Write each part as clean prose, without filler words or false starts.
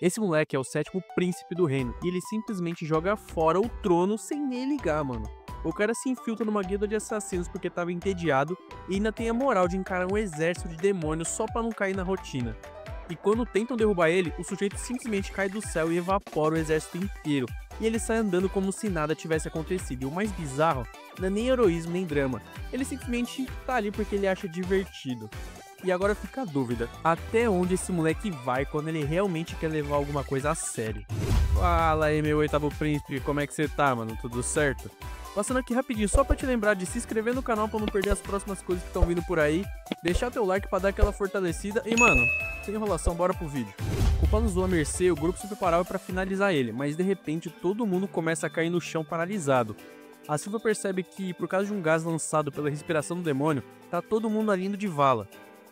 Esse moleque é o sétimo príncipe do reino e ele simplesmente joga fora o trono sem nem ligar, mano. O cara se infiltra numa guilda de assassinos porque tava entediado e ainda tem a moral de encarar um exército de demônios só pra não cair na rotina. E quando tentam derrubar ele, o sujeito simplesmente cai do céu e evapora o exército inteiro. E ele sai andando como se nada tivesse acontecido. E o mais bizarro não é nem heroísmo nem drama. Ele simplesmente tá ali porque ele acha divertido. E agora fica a dúvida, até onde esse moleque vai quando ele realmente quer levar alguma coisa a sério? Fala aí, meu oitavo príncipe, como é que você tá, mano? Tudo certo? Passando aqui rapidinho, só pra te lembrar de se inscrever no canal pra não perder as próximas coisas que estão vindo por aí, deixar teu like pra dar aquela fortalecida e, mano, sem enrolação, bora pro vídeo. Com o Pazuzu à mercê, o grupo se preparava pra finalizar ele, mas de repente todo mundo começa a cair no chão paralisado. A Silva percebe que, por causa de um gás lançado pela respiração do demônio, tá todo mundo ali indo de vala.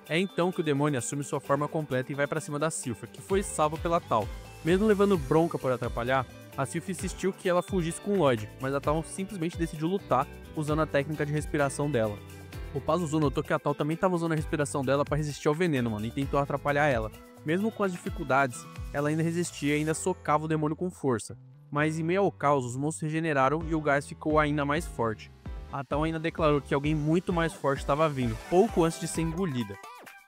É então que o demônio assume sua forma completa e vai pra cima da Sylpha, que foi salva pela Tal. Mesmo levando bronca por atrapalhar, a Sylpha insistiu que ela fugisse com o Lloyd, mas a Tal simplesmente decidiu lutar usando a técnica de respiração dela. O Pazuzu notou que a Tal também estava usando a respiração dela para resistir ao veneno, mano, e tentou atrapalhar ela. Mesmo com as dificuldades, ela ainda resistia e ainda socava o demônio com força. Mas em meio ao caos, os monstros regeneraram e o gás ficou ainda mais forte. A Tal ainda declarou que alguém muito mais forte estava vindo, pouco antes de ser engolida.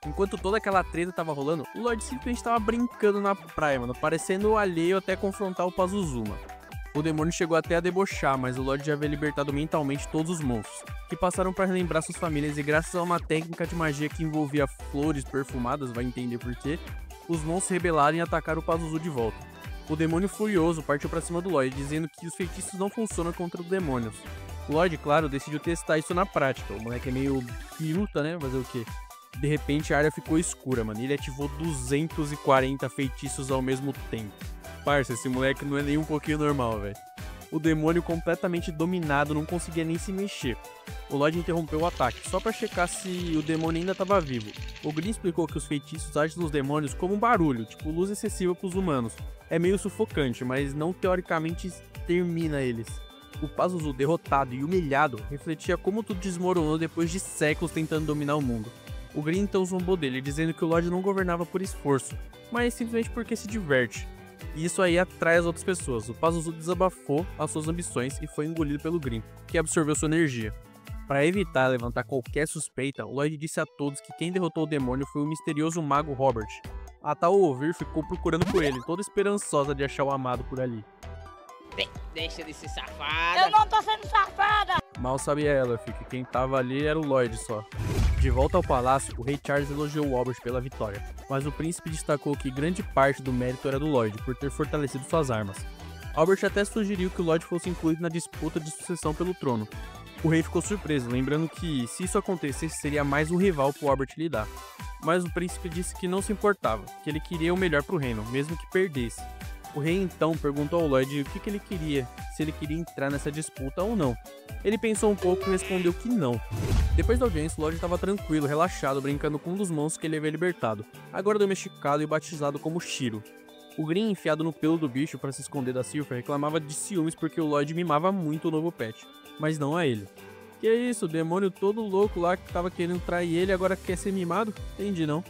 Enquanto toda aquela treta tava rolando, o Lloyd simplesmente tava brincando na praia, mano, parecendo alheio até confrontar o Pazuzu, mano. O demônio chegou até a debochar, mas o Lloyd já havia libertado mentalmente todos os monstros, que passaram para relembrar suas famílias e graças a uma técnica de magia que envolvia flores perfumadas, vai entender porquê, os monstros rebelaram e atacaram o Pazuzu de volta. O demônio furioso partiu para cima do Lloyd, dizendo que os feitiços não funcionam contra os demônios. O Lloyd, claro, decidiu testar isso na prática, o moleque é meio piruta, né, fazer o quê? De repente a área ficou escura, mano, e ele ativou 240 feitiços ao mesmo tempo. Parça, esse moleque não é nem um pouquinho normal, velho. O demônio completamente dominado não conseguia nem se mexer. O Lloyd interrompeu o ataque, só pra checar se o demônio ainda estava vivo. O Green explicou que os feitiços agem nos demônios como um barulho, tipo luz excessiva pros humanos. É meio sufocante, mas não teoricamente extermina eles. O Pazuzu, derrotado e humilhado, refletia como tudo desmoronou depois de séculos tentando dominar o mundo. O Green então zombou dele, dizendo que o Lloyd não governava por esforço, mas simplesmente porque se diverte. E isso aí atrai as outras pessoas. O Pazuzu desabafou as suas ambições e foi engolido pelo Green, que absorveu sua energia. Para evitar levantar qualquer suspeita, o Lloyd disse a todos que quem derrotou o demônio foi o misterioso mago Robert. A Tal ao ouvir ficou procurando por ele, toda esperançosa de achar o amado por ali. Deixa de ser safada. Eu não tô sendo safada! Mal sabia ela, que quem tava ali era o Lloyd só. De volta ao palácio, o rei Charles elogiou o Albert pela vitória, mas o príncipe destacou que grande parte do mérito era do Lloyd, por ter fortalecido suas armas. Albert até sugeriu que o Lloyd fosse incluído na disputa de sucessão pelo trono. O rei ficou surpreso, lembrando que, se isso acontecesse, seria mais um rival para o Albert lidar. Mas o príncipe disse que não se importava, que ele queria o melhor para o reino, mesmo que perdesse. O rei então perguntou ao Lloyd o que ele queria, se ele queria entrar nessa disputa ou não. Ele pensou um pouco e respondeu que não. Depois da audiência, o Lloyd estava tranquilo, relaxado, brincando com um dos monstros que ele havia libertado, agora domesticado e batizado como Shiro. O Green, enfiado no pelo do bicho para se esconder da Sylpha, reclamava de ciúmes porque o Lloyd mimava muito o novo pet, mas não a ele. Que é isso, o demônio todo louco lá que estava querendo trair ele agora quer ser mimado? Entendi não.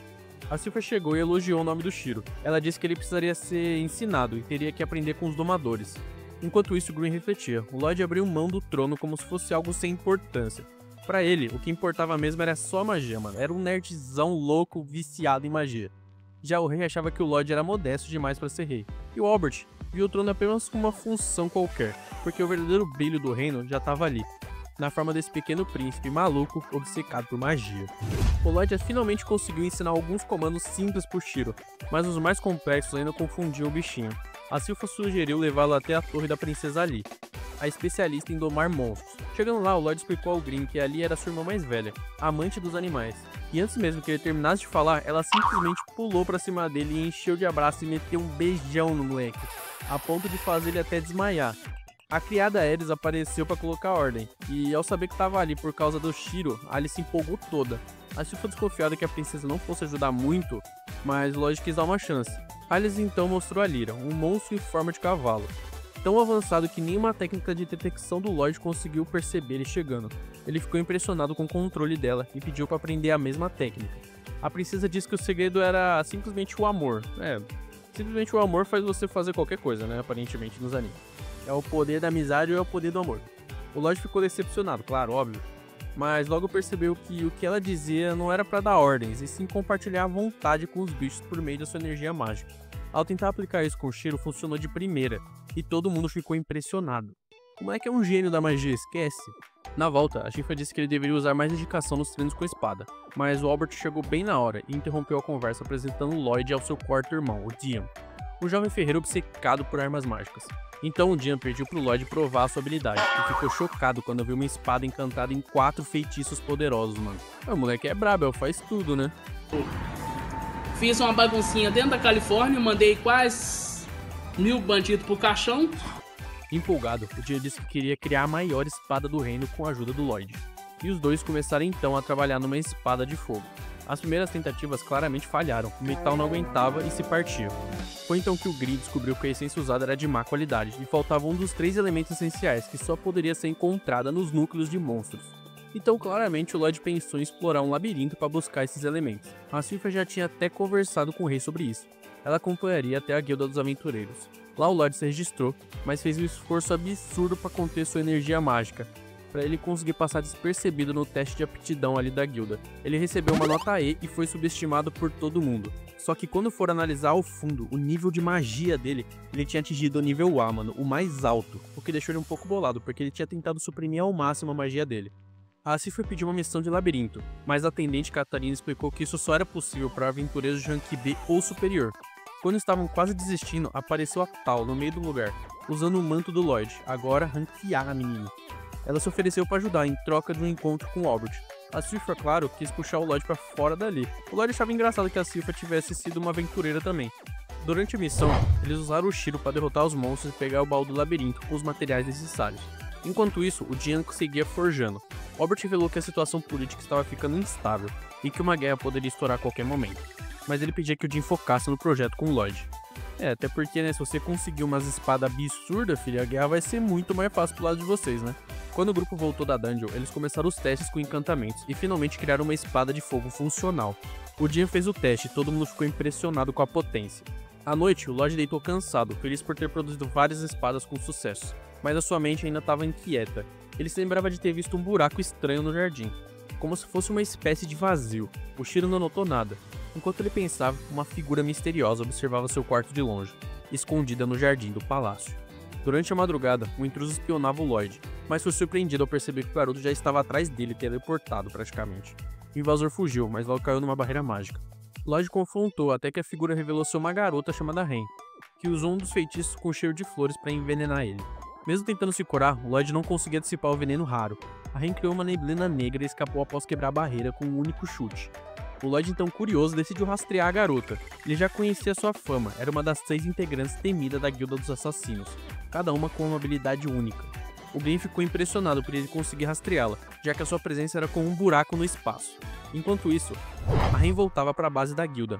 A Sylpha chegou e elogiou o nome do Shiro. Ela disse que ele precisaria ser ensinado e teria que aprender com os domadores. Enquanto isso, o Green refletia. O Lloyd abriu mão do trono como se fosse algo sem importância. Pra ele, o que importava mesmo era só a magia, mano. Era um nerdzão louco, viciado em magia. Já o rei achava que o Lloyd era modesto demais para ser rei. E o Albert viu o trono apenas como uma função qualquer, porque o verdadeiro brilho do reino já estava ali, na forma desse pequeno príncipe maluco obcecado por magia. O Lloyd finalmente conseguiu ensinar alguns comandos simples por Shiro, mas os mais complexos ainda confundiam o bichinho. A Sylpha sugeriu levá-lo até a torre da princesa Ali, a especialista em domar monstros. Chegando lá, o Lloyd explicou ao Green que Ali era sua irmã mais velha, amante dos animais. E antes mesmo que ele terminasse de falar, ela simplesmente pulou pra cima dele e encheu de abraço e meteu um beijão no moleque, a ponto de fazer ele até desmaiar. A criada Ares apareceu para colocar ordem, e ao saber que estava ali por causa do Shiro, Alice se empolgou toda. A Sylpha desconfiada que a princesa não fosse ajudar muito, mas Lloyd quis dar uma chance. Alice então mostrou a Lyra, um monstro em forma de cavalo, tão avançado que nenhuma técnica de detecção do Lloyd conseguiu perceber ele chegando. Ele ficou impressionado com o controle dela e pediu para aprender a mesma técnica. A princesa disse que o segredo era simplesmente o amor, Simplesmente o amor faz você fazer qualquer coisa, né? Aparentemente nos animes. É o poder da amizade ou é o poder do amor. O Lloyd ficou decepcionado, claro, óbvio. Mas logo percebeu que o que ela dizia não era pra dar ordens, e sim compartilhar a vontade com os bichos por meio da sua energia mágica. Ao tentar aplicar isso com o Shiro, funcionou de primeira, e todo mundo ficou impressionado. O moleque é um gênio da magia, esquece. Na volta, a Shifa disse que ele deveria usar mais dedicação nos treinos com a espada, mas o Albert chegou bem na hora e interrompeu a conversa apresentando Lloyd ao seu quarto irmão, o Dian, um jovem ferreiro obcecado por armas mágicas. Então o Dian pediu pro Lloyd provar a sua habilidade, e ficou chocado quando viu uma espada encantada em 4 feitiços poderosos, mano. O moleque é brabo, ele faz tudo, né? Fiz uma baguncinha dentro da Califórnia, mandei quase 1000 bandidos pro caixão. Empolgado, o Dian disse que queria criar a maior espada do reino com a ajuda do Lloyd. E os dois começaram então a trabalhar numa espada de fogo. As primeiras tentativas claramente falharam, o metal não aguentava e se partia. Foi então que o Gris descobriu que a essência usada era de má qualidade e faltava um dos 3 elementos essenciais que só poderia ser encontrada nos núcleos de monstros. Então claramente o Lloyd pensou em explorar um labirinto para buscar esses elementos. A Sylphia já tinha até conversado com o rei sobre isso. Ela acompanharia até a Guilda dos Aventureiros. Lá o Lloyd se registrou, mas fez um esforço absurdo para conter sua energia mágica, para ele conseguir passar despercebido no teste de aptidão ali da guilda. Ele recebeu uma nota E e foi subestimado por todo mundo. Só que quando for analisar ao fundo o nível de magia dele, ele tinha atingido o nível A, mano, o mais alto, o que deixou ele um pouco bolado, porque ele tinha tentado suprimir ao máximo a magia dele. A Cifra pediu uma missão de labirinto, mas a atendente Catarina explicou que isso só era possível para aventureiros de rank B ou superior. Quando estavam quase desistindo, apareceu a Tal no meio do lugar, usando o manto do Lloyd, agora ranquear a menina. Ela se ofereceu para ajudar em troca de um encontro com o Albert. A Cifra, claro, quis puxar o Lloyd para fora dali. O Lloyd achava engraçado que a Cifra tivesse sido uma aventureira também. Durante a missão, eles usaram o Shiro para derrotar os monstros e pegar o baú do labirinto com os materiais necessários. Enquanto isso, o Dian seguia forjando. Albert revelou que a situação política estava ficando instável e que uma guerra poderia estourar a qualquer momento. Mas ele pedia que o Dian focasse no projeto com o Lloyd. Até porque, né, se você conseguir umas espadas absurdas, filho, a guerra vai ser muito mais fácil pro lado de vocês, né? Quando o grupo voltou da dungeon, eles começaram os testes com encantamentos e finalmente criaram uma espada de fogo funcional. O Dian fez o teste e todo mundo ficou impressionado com a potência. À noite, o Lloyd deitou cansado, feliz por ter produzido várias espadas com sucesso, mas a sua mente ainda estava inquieta. Ele se lembrava de ter visto um buraco estranho no jardim, como se fosse uma espécie de vazio. O Shiro não notou nada. Enquanto ele pensava, uma figura misteriosa observava seu quarto de longe, escondida no jardim do palácio. Durante a madrugada, o intruso espionava o Lloyd, mas foi surpreendido ao perceber que o garoto já estava atrás dele, teleportado praticamente. O invasor fugiu, mas logo caiu numa barreira mágica. Lloyd confrontou até que a figura revelou ser uma garota chamada Ren, que usou um dos feitiços com cheiro de flores para envenenar ele. Mesmo tentando se curar, o Lloyd não conseguia dissipar o veneno raro. A Ren criou uma neblina negra e escapou após quebrar a barreira com um único chute. O Lloyd, então curioso, decidiu rastrear a garota. Ele já conhecia sua fama, era uma das 6 integrantes temidas da Guilda dos Assassinos, cada uma com uma habilidade única. O Glenn ficou impressionado por ele conseguir rastreá-la, já que a sua presença era como um buraco no espaço. Enquanto isso, a Ren voltava para a base da guilda,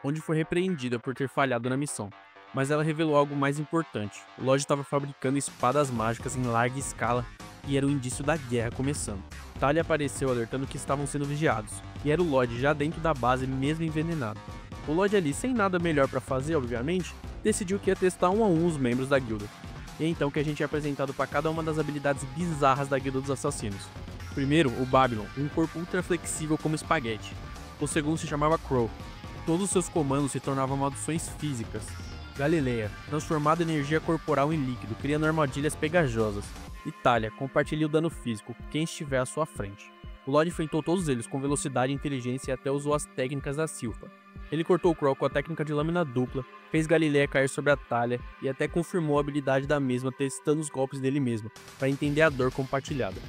onde foi repreendida por ter falhado na missão. Mas ela revelou algo mais importante. O Lloyd estava fabricando espadas mágicas em larga escala e era o indício da guerra começando. Talia apareceu alertando que estavam sendo vigiados, e era o Lloyd já dentro da base mesmo envenenado. O Lloyd ali, sem nada melhor para fazer, obviamente, decidiu que ia testar um a um os membros da guilda. E é então que a gente é apresentado para cada uma das habilidades bizarras da Guilda dos Assassinos. Primeiro, o Babylon, um corpo ultra flexível como espaguete. O segundo se chamava Crow. Todos os seus comandos se tornavam maldições físicas. Galileia, transformando energia corporal em líquido, criando armadilhas pegajosas. Itália, compartilha o dano físico com quem estiver à sua frente. O Lloyd enfrentou todos eles com velocidade e inteligência e até usou as técnicas da Sylpha. Ele cortou o Crow com a técnica de lâmina dupla, fez Galileia cair sobre a Talia e até confirmou a habilidade da mesma testando os golpes dele mesmo, para entender a dor compartilhada.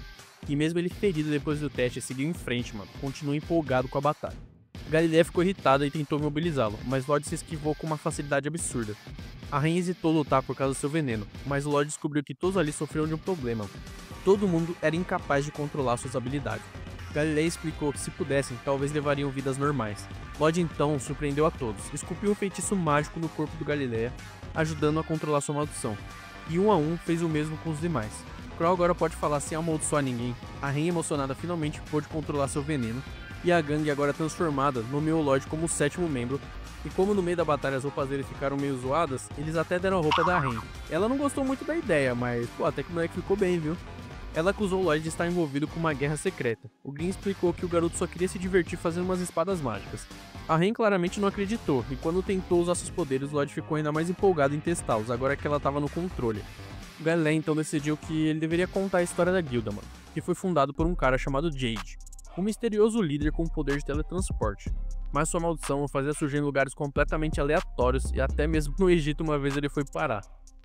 E mesmo ele ferido depois do teste, seguiu em frente, mano, continuou empolgado com a batalha. Galileia ficou irritada e tentou mobilizá-lo, mas Lloyd se esquivou com uma facilidade absurda. A Ren hesitou lutar por causa do seu veneno, mas o Lloyd descobriu que todos ali sofriam de um problema. Todo mundo era incapaz de controlar suas habilidades. Galileia explicou que se pudessem, talvez levariam vidas normais. Lloyd então surpreendeu a todos, esculpiu um feitiço mágico no corpo do Galileia, ajudando a controlar sua maldição. E um a um fez o mesmo com os demais. Crow agora pode falar sem amaldiçoar ninguém. A Ren, emocionada, finalmente pôde controlar seu veneno. E a gangue, agora transformada, nomeou Lloyd como o 7º membro, E como no meio da batalha as roupas dele ficaram meio zoadas, eles até deram a roupa da Ren. Ela não gostou muito da ideia, mas pô, até que o moleque ficou bem, viu? Ela acusou o Lloyd de estar envolvido com uma guerra secreta. O Green explicou que o garoto só queria se divertir fazendo umas espadas mágicas. A Ren claramente não acreditou, e quando tentou usar seus poderes, o Lloyd ficou ainda mais empolgado em testá-los, agora que ela estava no controle. O Galé então decidiu que ele deveria contar a história da guilda, mano, que foi fundado por um cara chamado Jade, um misterioso líder com poder de teletransporte. Mas sua maldição o fazia surgir em lugares completamente aleatórios, e até mesmo no Egito uma vez ele foi parar,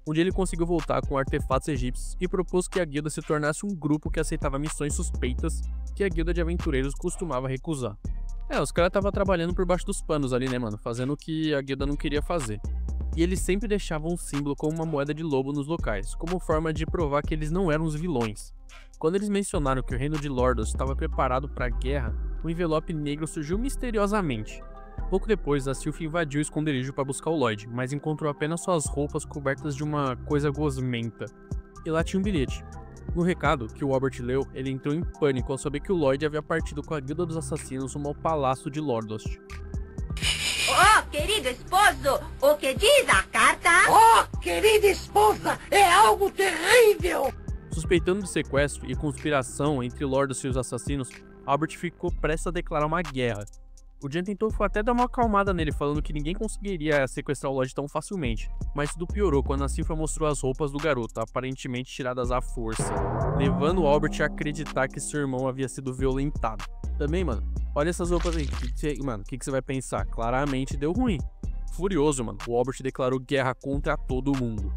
onde ele conseguiu voltar com artefatos egípcios e propôs que a guilda se tornasse um grupo que aceitava missões suspeitas que a guilda de aventureiros costumava recusar. Os caras estavam trabalhando por baixo dos panos ali, né, mano, fazendo o que a guilda não queria fazer. E eles sempre deixavam um símbolo como uma moeda de lobo nos locais, como forma de provar que eles não eram os vilões. Quando eles mencionaram que o reino de Lordos estava preparado para a guerra, o envelope negro surgiu misteriosamente. Pouco depois, a Sylphie invadiu o esconderijo para buscar o Lloyd, mas encontrou apenas suas roupas cobertas de uma coisa gosmenta. E lá tinha um bilhete. No recado que o Albert leu, ele entrou em pânico ao saber que o Lloyd havia partido com a Guilda dos Assassinos rumo ao Palácio de Lordost. Oh, querido esposo, o que diz a carta? Oh, querida esposa, é algo terrível! Suspeitando de sequestro e conspiração entre Lordost e os assassinos, Albert ficou prestes a declarar uma guerra. O Jen tentou até dar uma acalmada nele, falando que ninguém conseguiria sequestrar o Lloyd tão facilmente, mas tudo piorou quando a Sylphie mostrou as roupas do garoto, aparentemente tiradas à força, levando o Albert a acreditar que seu irmão havia sido violentado. Também, mano, olha essas roupas aí, o que você vai pensar? Claramente deu ruim. Furioso, mano, o Albert declarou guerra contra todo mundo.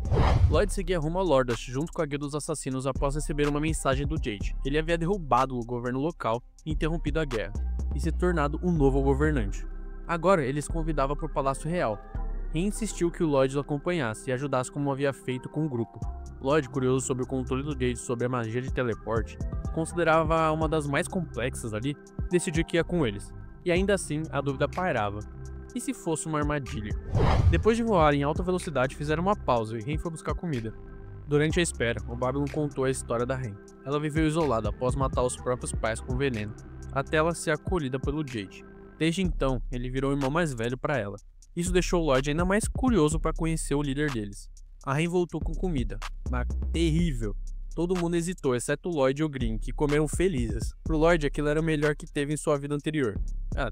Lloyd seguia rumo a Lordost junto com a Guilda dos Assassinos após receber uma mensagem do Jade. Ele havia derrubado o governo local e interrompido a guerra, e se tornado um novo governante. Agora eles convidavam para o Palácio Real, e insistiu que o Lloyd o acompanhasse e ajudasse como havia feito com o grupo. Lloyd, curioso sobre o controle do Jade sobre a magia de teleporte, considerava uma das mais complexas ali, decidiu que ia com eles. E ainda assim, a dúvida pairava. E se fosse uma armadilha? Depois de voar em alta velocidade, fizeram uma pausa e Ren foi buscar comida. Durante a espera, o Babylon contou a história da Ren. Ela viveu isolada após matar os próprios pais com veneno, até ela ser acolhida pelo Jade. Desde então, ele virou o irmão mais velho para ela. Isso deixou o Lloyd ainda mais curioso para conhecer o líder deles. A Ren voltou com comida, mas terrível. Todo mundo hesitou, exceto o Lloyd e o Green, que comeram felizes. Pro Lloyd, aquilo era o melhor que teve em sua vida anterior.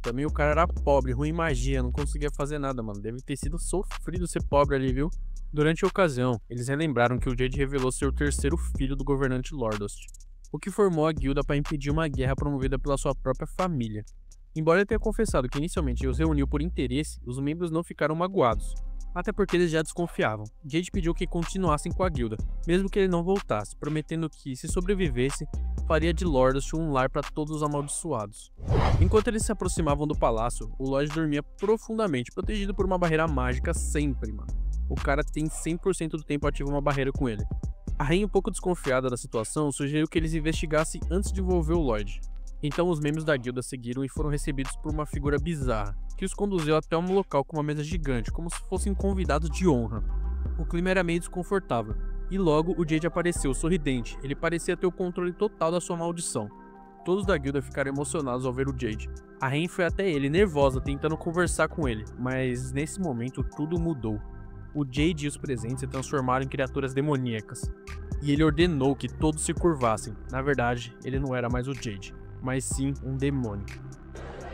Também o cara era pobre, ruim em magia, não conseguia fazer nada, mano. Deve ter sido sofrido ser pobre ali, viu? Durante a ocasião, eles relembraram que o Jade revelou ser o terceiro filho do governante Lordost, o que formou a guilda para impedir uma guerra promovida pela sua própria família. Embora ele tenha confessado que inicialmente os reuniu por interesse, os membros não ficaram magoados, até porque eles já desconfiavam. Jade pediu que continuassem com a guilda, mesmo que ele não voltasse, prometendo que, se sobrevivesse, faria de Lordost um lar para todos os amaldiçoados. Enquanto eles se aproximavam do palácio, o Lloyd dormia profundamente, protegido por uma barreira mágica sempre, mano. O cara tem 100% do tempo ativo uma barreira com ele. A Ren, um pouco desconfiada da situação, sugeriu que eles investigassem antes de envolver o Lloyd. Então os membros da guilda seguiram e foram recebidos por uma figura bizarra, que os conduziu até um local com uma mesa gigante, como se fossem convidados de honra. O clima era meio desconfortável, e logo o Jade apareceu, sorridente. Ele parecia ter o controle total da sua maldição. Todos da guilda ficaram emocionados ao ver o Jade. A Ren foi até ele, nervosa, tentando conversar com ele, mas nesse momento tudo mudou. O Jade e os presentes se transformaram em criaturas demoníacas, e ele ordenou que todos se curvassem. Na verdade, ele não era mais o Jade, mas sim um demônio.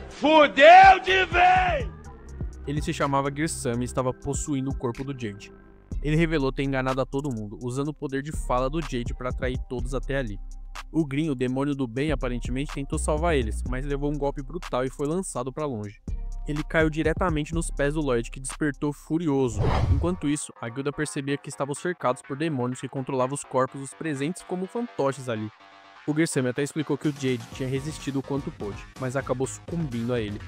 Fudeu de vez! Ele se chamava Gearsami e estava possuindo o corpo do Jade. Ele revelou ter enganado a todo mundo, usando o poder de fala do Jade para atrair todos até ali. O Green, o demônio do bem, aparentemente tentou salvar eles, mas levou um golpe brutal e foi lançado para longe. Ele caiu diretamente nos pés do Lloyd, que despertou furioso. Enquanto isso, a guilda percebia que estavam cercados por demônios que controlavam os corpos dos presentes como fantoches ali. O Gearsami até explicou que o Jade tinha resistido o quanto pôde, mas acabou sucumbindo a ele.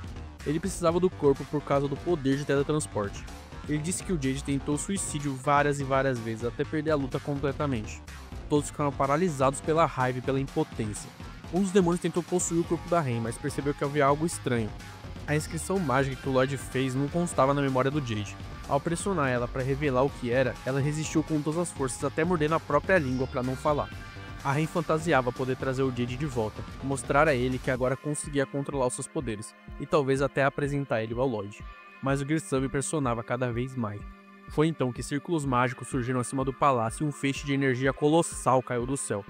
Ele precisava do corpo por causa do poder de teletransporte. Ele disse que o Jade tentou suicídio várias e várias vezes até perder a luta completamente. Todos ficaram paralisados pela raiva e pela impotência. Um dos demônios tentou possuir o corpo da Ren, mas percebeu que havia algo estranho. A inscrição mágica que o Lloyd fez não constava na memória do Jade. Ao pressionar ela para revelar o que era, ela resistiu com todas as forças até morder na própria língua para não falar. A Ren fantasiava poder trazer o Jade de volta, mostrar a ele que agora conseguia controlar os seus poderes, e talvez até apresentar ele ao Lloyd. mas o Gear impressionava cada vez mais. Foi então que círculos mágicos surgiram acima do palácio e um feixe de energia colossal caiu do céu,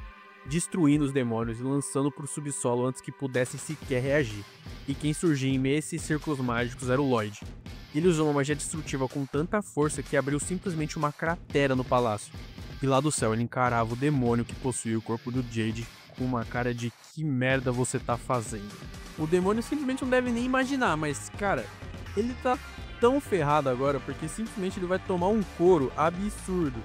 destruindo os demônios e lançando para o subsolo antes que pudessem sequer reagir. E quem surgia em meio a esses círculos mágicos era o Lloyd. Ele usou uma magia destrutiva com tanta força que abriu simplesmente uma cratera no palácio. E lá do céu ele encarava o demônio que possuía o corpo do Jade com uma cara de que merda você tá fazendo. O demônio simplesmente não deve nem imaginar, mas cara, ele tá tão ferrado agora porque simplesmente ele vai tomar um couro absurdo.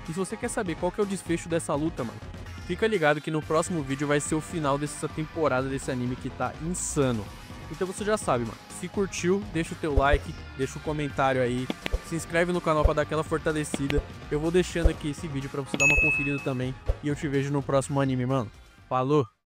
E se você quer saber qual que é o desfecho dessa luta, mano, fica ligado que no próximo vídeo vai ser o final dessa temporada desse anime que tá insano. Então você já sabe, mano, se curtiu, deixa o teu like, deixa o comentário aí, se inscreve no canal pra dar aquela fortalecida. Eu vou deixando aqui esse vídeo pra você dar uma conferida também e eu te vejo no próximo anime, mano. Falou!